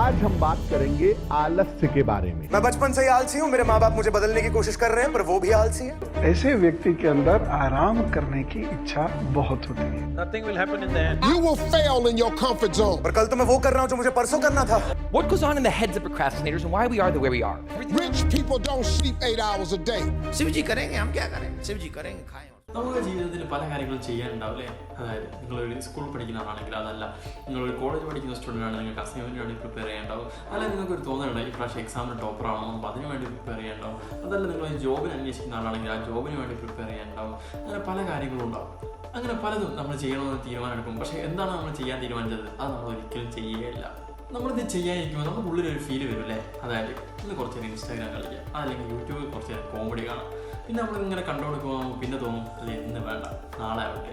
आज हम बात करेंगे आलस्य के बारे में। मैं बचपन से ही आलसी हूँ, मेरे माँ बाप मुझे बदलने की कोशिश कर रहे हैं, पर वो भी आलसी है। ऐसे व्यक्ति के अंदर आराम करने की इच्छा बहुत होती है। Nothing will happen in the end. You will fail in your comfort zone. पर कल तो मैं वो कर रहा हूँ जो मुझे परसों करना था। What goes on in the heads of procrastinators and why we are the way we are? Rich people don't sleep 8 hours a day. Shivji करेंगे, हम क्या करेंगे? शिवजी करेंगे, खाएं। നമ്മുടെ ജീവിതത്തിൽ പല കാര്യങ്ങളും ചെയ്യാനുണ്ടാവില്ലേ? അതായത് നിങ്ങളൊരു സ്കൂൾ പഠിക്കുന്ന ആളാണെങ്കിൽ അതല്ല, നിങ്ങളൊരു കോളേജ് പഠിക്കുന്ന സ്റ്റുഡൻ്റ് ആണ്, നിങ്ങൾക്ക് അസൈൻമെൻറ്റിന് വേണ്ടി പ്രിപ്പയർ ചെയ്യേണ്ടാവും, അല്ലെങ്കിൽ നിങ്ങൾക്കൊരു തോന്നലുണ്ട് ഈ പ്രാവശ്യം എക്സാമിന് ടോപ്പർ ആണോ അപ്പോൾ അതിന് വേണ്ടി പ്രിപ്പയർ ചെയ്യേണ്ടാവും, അതല്ല നിങ്ങളൊരു ജോബിന് അന്വേഷിക്കുന്ന ആളാണെങ്കിൽ ആ ജോബിന് വേണ്ടി പ്രിപ്പയർ ചെയ്യേണ്ടാവും. അങ്ങനെ പല കാര്യങ്ങളും ഉണ്ടാവും. അങ്ങനെ പലതും നമ്മൾ ചെയ്യണമെന്ന് തീരുമാനമെടുക്കും. പക്ഷേ എന്താണ് നമ്മൾ ചെയ്യാൻ തീരുമാനിച്ചത് അത് നമ്മൾ ഒരിക്കലും ചെയ്യുകയില്ല. നമ്മളിത് ചെയ്യാനിരിക്കുമ്പോൾ നമ്മുടെ ഉള്ളിലൊരു ഫീല് വരും അല്ലേ? അതായത് ഇന്ന് കുറച്ച് നേരം ഇൻസ്റ്റാഗ്രാം കളിക്കുക, അല്ലെങ്കിൽ യൂട്യൂബിൽ കുറച്ച് നേരം കോമഡി കാണാം. പിന്നെ നമ്മളിങ്ങനെ കണ്ടുകൊടുക്കുമ്പോൾ പിന്നെ തോന്നും അല്ലേ ഇന്ന് വേണ്ട, നാളെ ആവട്ടെ,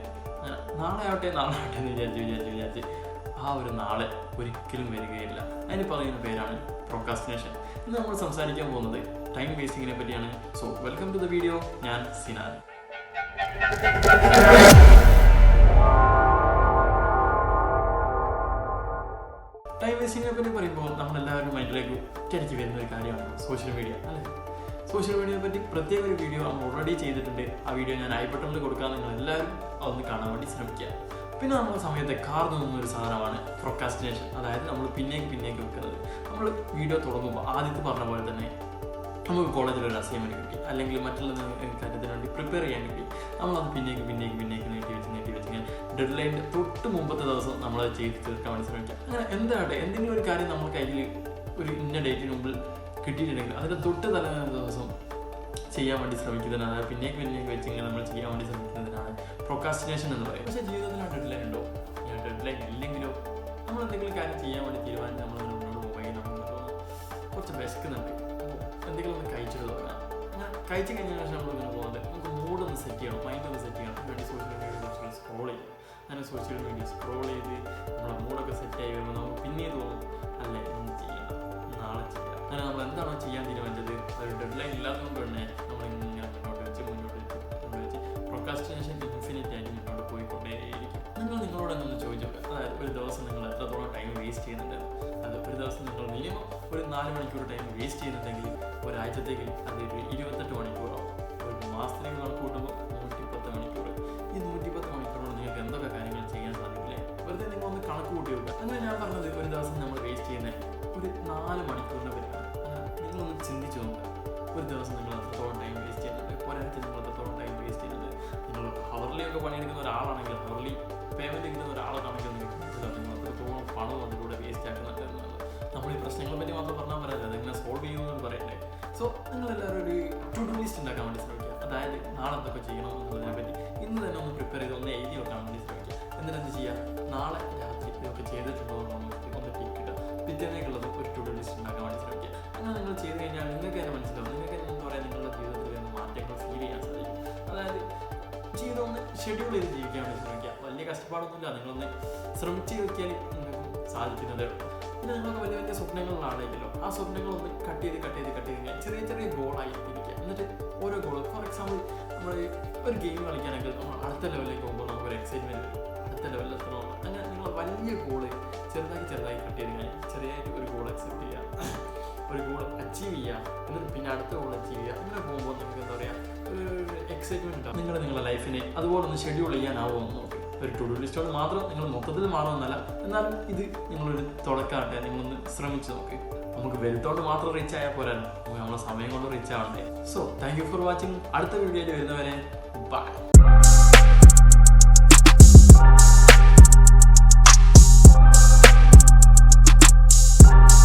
നാളെ ആവട്ടെ എന്ന് വിചാരിച്ച് ആ ഒരു നാളെ ഒരിക്കലും വരികയില്ല. അതിന് പറയുന്ന പേരാണ് പ്രൊക്രാസ്റ്റിനേഷൻ. ഇന്ന് നമ്മൾ സംസാരിക്കാൻ പോകുന്നത് ടൈം വേസ്റ്റിങ്ങിനെ പറ്റിയാണ്. So welcome to the video. ഞാൻ സിനാൻ. ടൈം വേസ്റ്റിങ്ങിനെ പറ്റി പറയുമ്പോൾ നമ്മളെല്ലാവരും മൈൻഡിലേക്ക് ഒറ്റയടിക്ക് വരുന്ന ഒരു കാര്യമാണ് സോഷ്യൽ മീഡിയ അല്ലേ? സോഷ്യൽ മീഡിയയെ പറ്റി പ്രത്യേക ഒരു വീഡിയോ നമ്മൾ ഓൾറെഡി ചെയ്തിട്ടുണ്ട്. ആ വീഡിയോ ഞാൻ ഐ ബട്ടണിൽ കൊടുക്കാൻ നിങ്ങൾ എല്ലാവരും അതൊന്ന് കാണാൻ വേണ്ടി ശ്രമിക്കുക. പിന്നെ നമ്മുടെ സമയത്തെ കാർന്നു നിന്നൊരു സാധനമാണ് പ്രൊക്രാസ്റ്റിനേഷൻ. അതായത് നമ്മൾ പിന്നേക്ക് വെക്കുന്നത്. നമ്മൾ വീഡിയോ തുടങ്ങുമ്പോൾ ആദ്യത്തെ പറഞ്ഞ പോലെ തന്നെ നമുക്ക് കോളേജിലൊരു അസൈൻമെൻറ്റ് കിട്ടി, അല്ലെങ്കിൽ മറ്റുള്ള കാര്യത്തിന് വേണ്ടി പ്രിപ്പയർ ചെയ്യാൻ കിട്ടി, നമ്മളത് പിന്നേക്ക് നീട്ടി വെച്ച് ഡെഡ് ലൈനിൻ്റെ തൊട്ട് മുമ്പത്തെ ദിവസം നമ്മളത് ചെയ്ത് തീർക്കാൻ വേണ്ടി ശ്രമിക്കുക. അങ്ങനെ എന്താകട്ടെ, എന്തെങ്കിലും ഒരു കാര്യം നമ്മൾ കയ്യിൽ ഒരു ഇന്ന ഡേറ്റിന് മുമ്പിൽ കിട്ടിയിട്ടുണ്ടെങ്കിൽ അതിൻ്റെ തൊട്ട് തലേന്ന ദിവസം ചെയ്യാൻ വേണ്ടി ശ്രമിക്കുന്നതിനാണ്, അതായത് പിന്നേക്ക് വെച്ച് ഇങ്ങനെ നമ്മൾ ചെയ്യാൻ വേണ്ടി ശ്രമിക്കുന്നതിനാണ് പ്രൊക്രാസ്റ്റിനേഷൻ എന്ന് പറയും. പക്ഷേ ജീവിതത്തിൽ ആ ഡെഡ് ലൈൻ ഉണ്ടോ? ഈ ഡെഡ് ലൈൻ ഇല്ലെങ്കിലോ നമ്മൾ എന്തെങ്കിലും കാര്യം ചെയ്യാൻ വേണ്ടി തീരുമാനിച്ച് നമ്മൾ മുന്നോട്ട് പോയി നമുക്ക് കുറച്ച് വിശക്കുന്നുണ്ട്, എന്തെങ്കിലും ഒന്ന് കഴിച്ചിട്ട് തുടങ്ങാം. അങ്ങനെ കഴിച്ച് കഴിഞ്ഞ ശേഷം നമ്മളിങ്ങനെ പോകുന്നത് നമുക്ക് മൂഡൊന്ന് സെറ്റ് ചെയ്യണം, മൈൻഡൊന്ന് സെറ്റ് ചെയ്യണം. വേണ്ടി സോഷ്യൽ മീഡിയ കുറച്ച് സ്ക്രോൾ ചെയ്യും. അങ്ങനെ സോഷ്യൽ മീഡിയ സ്ക്രോൾ ചെയ്ത് നമ്മളെ മൂഡൊക്കെ സെറ്റായി വരുമ്പോൾ നമുക്ക് പിന്നെ തോന്നും അല്ലേ ഇന്ന് ചെയ്യണം, നാളെ ചെയ്യാം. അങ്ങനെ നമ്മൾ എന്താണോ ചെയ്യാൻ തീരുമാനിച്ചത് ഒരു ഡെഡ് ലൈൻ ഇല്ലാത്തതുകൊണ്ട് തന്നെ നമ്മളിങ്ങനെ മുന്നോട്ട് വെച്ച് പ്രൊക്രാസ്റ്റിനേഷൻ ഇൻഫിനിറ്റ് ആയിട്ട് മുന്നോട്ട് പോയിക്കൊണ്ടേയിരിക്കും. നിങ്ങളോട് എന്നൊന്ന് ചോദിച്ചു, അതായത് ഒരു ദിവസം നിങ്ങൾ എത്രത്തോളം ടൈം വേസ്റ്റ് ചെയ്യുന്നുണ്ട്? അത് ഒരു ദിവസം നിങ്ങൾ മിനിമം ഒരു 4 മണിക്കൂർ ടൈം വേസ്റ്റ് ചെയ്യുന്നുണ്ടെങ്കിൽ ഒരാഴ്ചത്തേക്ക് അതൊരു 28 മണിക്കൂറാവും. ഒരു മാസത്തേക്ക് കണക്ക് കൂട്ടുമ്പോൾ 110 മണിക്കൂർ. ഈ 110 മണിക്കൂറോട് നിങ്ങൾക്ക് എന്തൊക്കെ കാര്യങ്ങൾ ചെയ്യാൻ സാധിക്കില്ലേ? വെറുതെ നിങ്ങളൊന്ന് കണക്ക് കൂട്ടി വെക്കുക. അങ്ങനെ ഞാൻ പറഞ്ഞത് ഒരു ദിവസം നമ്മൾ വേസ്റ്റ് ചെയ്യുന്ന ഒരു 4 മണിക്കൂറിനെ പറ്റിയാണ്. നിങ്ങളൊന്ന് ചിന്തിച്ച് നോക്കുക. ഒരു ദിവസം നിങ്ങൾ എത്രത്തോളം ടൈം വേസ്റ്റ് ചെയ്യുന്നുണ്ട്, ഒരാഴ്ച നിങ്ങൾ എത്രത്തോളം ടൈം വേസ്റ്റ് ചെയ്യുന്നുണ്ട്. നിങ്ങൾ ഹവർലിയൊക്കെ പണിയെടുക്കുന്ന ഒരാളാണെങ്കിൽ, ഹവർലി പേയ്മെൻറ്റ് കിട്ടുന്ന ഒരാളാണെങ്കിൽ നിങ്ങൾക്ക് മനസ്സിലാവും നിങ്ങൾ എത്രത്തോളം പണം അതിലൂടെ വേസ്റ്റ് ആക്കുന്നുണ്ട് എന്നുള്ളത്. നമ്മൾ ഈ പ്രശ്നങ്ങളെ പറ്റി മാത്രം പറഞ്ഞാൽ പറയാതെ അതെങ്ങനെ സോൾവ് ചെയ്യുമെന്ന് പറയണ്ടേ? സോ നിങ്ങളെല്ലാവരും ഒരു ടു ഡു ലിസ്റ്റ് ഉണ്ടാക്കാൻ വേണ്ടി ശ്രമിക്കുക. അതായത് നാളെ എന്തൊക്കെ ചെയ്യണം എന്നുള്ളതിനെ പറ്റി ഇന്ന് തന്നെ ഒന്ന് പ്രിപ്പയർ ചെയ്ത് ഒന്ന് എഴുതി വെക്കാൻ വേണ്ടി ശ്രമിക്കുക. എന്നിട്ട് എന്ത് ചെയ്യുക, നാളെ രാത്രി ഇതൊക്കെ ചെയ്തിട്ടുണ്ടോ എന്ന് ഒന്ന് ടിക്ക് ഇടുക. പിറ്റേന്നേക്കുള്ളത് ഒരു ടു ഡു ലിസ്റ്റ് ഉണ്ടാക്കാൻ വേണ്ടി ശ്രമിക്കുക. അങ്ങനെ നിങ്ങൾ ചെയ്ത് കഴിഞ്ഞാൽ നിങ്ങൾക്ക് തന്നെ മനസ്സിലാവും, നിങ്ങൾക്ക് എന്താ പറയുക, നിങ്ങളുടെ ജീവിതത്തിൽ വരുന്ന മാറ്റങ്ങൾ ഫീൽ ചെയ്യാൻ സാധിക്കും. അതായത് ജീവിതം ഒന്ന് ഷെഡ്യൂൾ ചെയ്ത് ജീവിക്കാൻ വേണ്ടി ശ്രമിക്കുക. വലിയ കഷ്ടപ്പാടൊന്നുമില്ല, നിങ്ങളൊന്ന് ശ്രമിച്ച് നോക്കിയാൽ നിങ്ങൾക്ക് സാധിക്കുന്നതേ ഉള്ളൂ. പിന്നെ നിങ്ങൾക്ക് വലിയ വലിയ സ്വപ്നങ്ങളിലാണെങ്കിലോ ആ സ്വപ്നങ്ങളൊന്ന് കട്ട് ചെയ്ത് ചെറിയ ഗോളായി ഇരിക്കുക. എന്നിട്ട് ഓരോ ഗോൾ, ഫോർ എക്സാമ്പിൾ നമ്മൾ ഒരു ഗെയിം കളിക്കുകയാണെങ്കിൽ നമ്മൾ അടുത്ത ലെവലിലേക്ക് പോകുമ്പോൾ നമുക്കൊരു എക്സൈറ്റ്മെൻറ്റ് വരും, അടുത്ത ലെവലിൽ എത്തണം. അങ്ങനെ നിങ്ങൾ വലിയ ഗോള് ചെറുതായി കട്ട് ചെയ്ത് കഴിഞ്ഞാൽ ചെറിയായിട്ട് ഒരു ഗോൾ അക്സെപ്റ്റ് ചെയ്യുക, ഒരു ഗോൾ അച്ചീവ് ചെയ്യുക, എന്നിട്ട് പിന്നെ അടുത്ത ഗോൾ അച്ചീവ് ചെയ്യുക. അങ്ങനെ പോകുമ്പോൾ നമുക്ക് എന്താ പറയുക, ഒരു എക്സൈറ്റ്മെൻറ്റ് ഉണ്ടാകും. നിങ്ങളുടെ ലൈഫിനെ അതുപോലെ ഒന്ന് ഷെഡ്യൂൾ ചെയ്യാനാവുമെന്ന് നോക്കി. ഒരു ടു ഡു ലിസ്റ്റോട് മാത്രം നിങ്ങൾ മൊത്തത്തിൽ മാറുമെന്നല്ല, എന്നാലും ഇത് നിങ്ങളൊരു തുടക്കമാകട്ടെ, നിങ്ങളൊന്ന് ശ്രമിച്ച് നോക്ക്. നമുക്ക് വെൽത്തോട്ട് മാത്രം റീച്ച് ആയാൽ പോരാൻ, നമ്മളെ സമയം കൊണ്ട് റീച്ച് ആവണ്ടേ. So thank you for watching. അടുത്ത വീഡിയോയിൽ വരുന്നവരെ ബൈ.